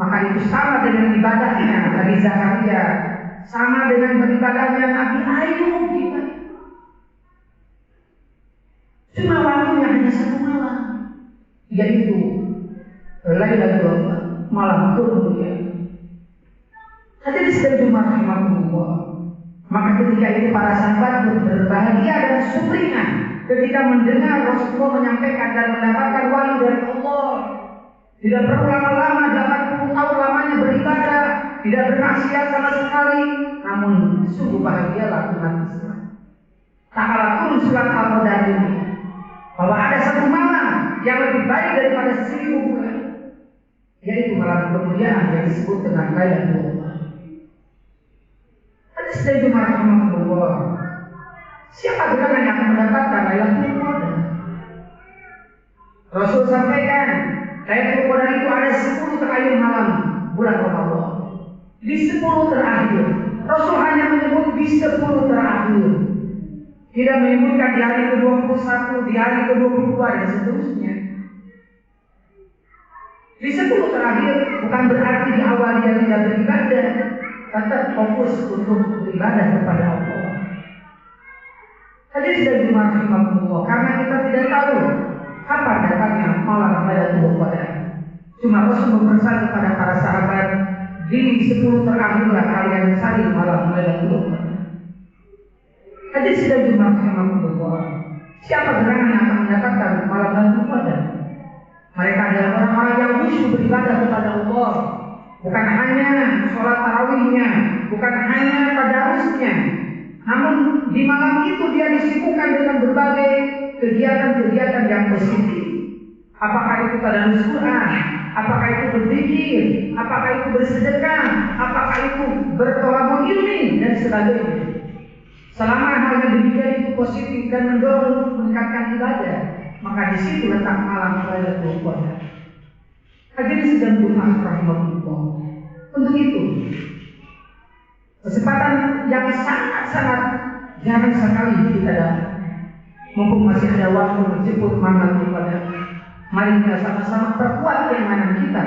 maka itu sama dengan ibadahnya Nabi Zakaria, sama dengan beribadahnya Nabi Ayub kita. Cuma waktunya hanya satu malam, yaitu Lailatul malam kemuliaan. Hadirin sekalian rahimakumullah. Maka ketika itu para sahabat berbahagia dan sumringah ketika mendengar Rasulullah menyampaikan dan mendapatkan wahyu dari Allah. Tidak perlu lama-lama 80 tahun lamanya beribadah, tidak bermaksiat sama sekali, namun sungguh bahagialah umat Islam. Ta'ala turun surat Al-Qadar ini bahwa ada satu malam yang lebih baik daripada 1000 bulan, yaitu malam kemuliaan yang disebut dengan Lailatul Qadar. Hadis rahimahullah. Siapa gerangan yang akan mendapatkan Lailatul Qadar? Rasul sampaikan, Lailatul Qadar itu ada 10 terakhir malam bulan Ramadan. Di 10 terakhir, Rasul hanya menyebut di 10 terakhir. Tidak menyebutkan di hari ke-21, di hari ke-22 dan seterusnya. Di 10 terakhir bukan berarti di awal dia tidak beribadah, tetap fokus untuk beribadah kepada Allah. Hadis dari Rasulullah, karena kita tidak tahu kapan datangnya malam Lailatul Qadar. Cuma Rasul berpesan kepada para sahabat, di 10 terakhirlah kalian cari malam Lailatul Qadar. Hadis dari Rasulullah, siapa gerangan yang akan mendapatkan malam Lailatul Qadar? Mereka adalah orang-orang yang khusyuk beribadah kepada Allah, bukan hanya sholat tarawihnya, bukan hanya tadarusnya, namun di malam itu dia disibukkan dengan berbagai kegiatan-kegiatan yang positif. Apakah itu tadarus Quran, apakah itu berzikir, apakah itu bersedekah, apakah itu bertolabul ilmi dan sebagainya. Selama hal yang demikian itu positif dan mendorong untuk meningkatkan ibadah, maka di situ letak malam Lailatul Qadar. Hadirin sedang rahimahullah. Untuk itu, kesempatan yang sangat-sangat jarang sekali kita dapat. Mumpung masih ada waktu menjemput malam Qadar, mari kita sama-sama perkuat keimanan kita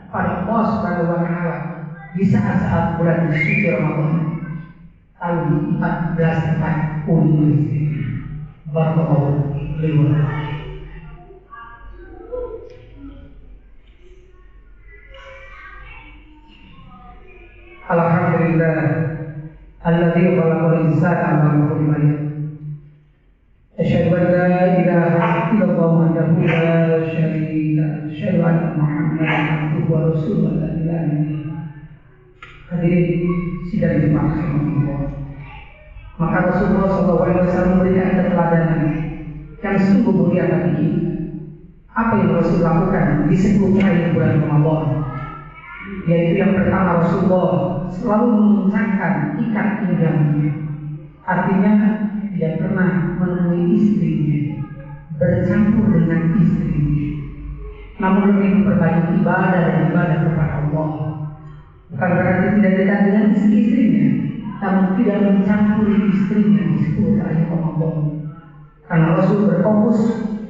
pada Allah Subhanahu wa Ta'ala di saat-saat bulan suci Ramadan tahun 1440. Barakallahu liwat. Alhamdulillah alladzi khalaqal insana wa huwa asyhadu an la ilaha illallah wahdahu la syarika lahu, asyhadu anna Muhammadan abduhu wa rasuluhu la ilaha illallah. Hadirin sidang jemaah rahimahullah. Maka Rasulullah SAW memberikan keteladanan yang sungguh mulia bagi kita. Apa yang Rasul lakukan di 10 hari bulan Ramadan? Yaitu yang pertama, Rasulullah selalu mengucapkan ikat pinggangnya. Artinya tidak pernah menemui istrinya, bercampur dengan istrinya, namun lebih memperbanyak ibadah dan ibadah kepada Allah. Bukan berarti tidak dekat dengan istri-istrinya, namun tidak mencampuri istrinya di 10 hari Ramadan. Karena Rasul berfokus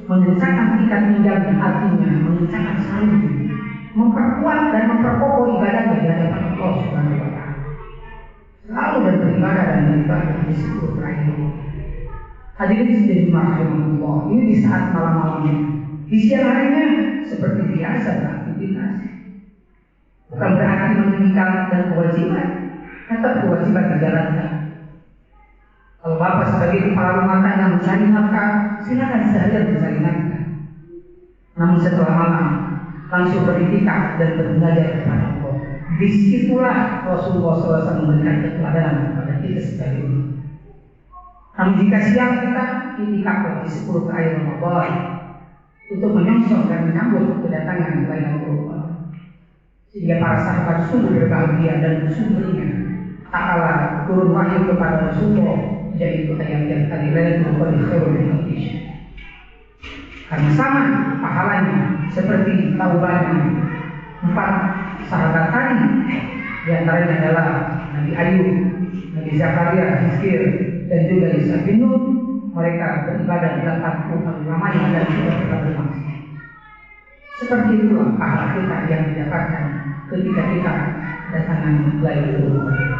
mengencangkan ikat pinggangnya, artinya mengencangkan salibnya, memperkuat dan memperkokoh ibadahnya di hadapan Allah Subhanahu wa Ta'ala. Selalu beribadah dan beribadah di 10 terakhir. Hadirin sekalian rahimahullah, ini di saat malam-malamnya. Di siang harinya seperti biasa beraktivitas. Bukan berarti meninggalkan dan kewajiban, tetap kewajiban dijalankan. Kalau bapak sebagai kepala rumah tangga mencari nafkah, silakan seharian mencari nafkah. Namun setelah malam langsung beriktikaf dan belajar kepada Allah. Disitulah Rasulullah SAW memberikan keteladanan kepada kita sebagai umat. Namun jika siang kita iktikaf di 10 terakhir Ramadan untuk menyongsong dan menyambut kedatangan Lailatul Qadar, sehingga para sahabat sungguh berbahagia dan sungguh ingat Ta'ala turun wahyu kepada Rasulullah, yaitu ayat yang tadi Lailatul Qadar khairun min alfi syahr. Karena sama pahalanya seperti taubatnya 4 sahabat tadi, di antaranya adalah Nabi Ayub, Nabi Zakaria, Hizkir, dan juga Isa bin Nun. Mereka beribadah di 40 hari lamanya dan tidak pernah bermaksiat. Seperti itulah pahala kita yang didapatkan ketika kita kedatangan Lailatul Qadar.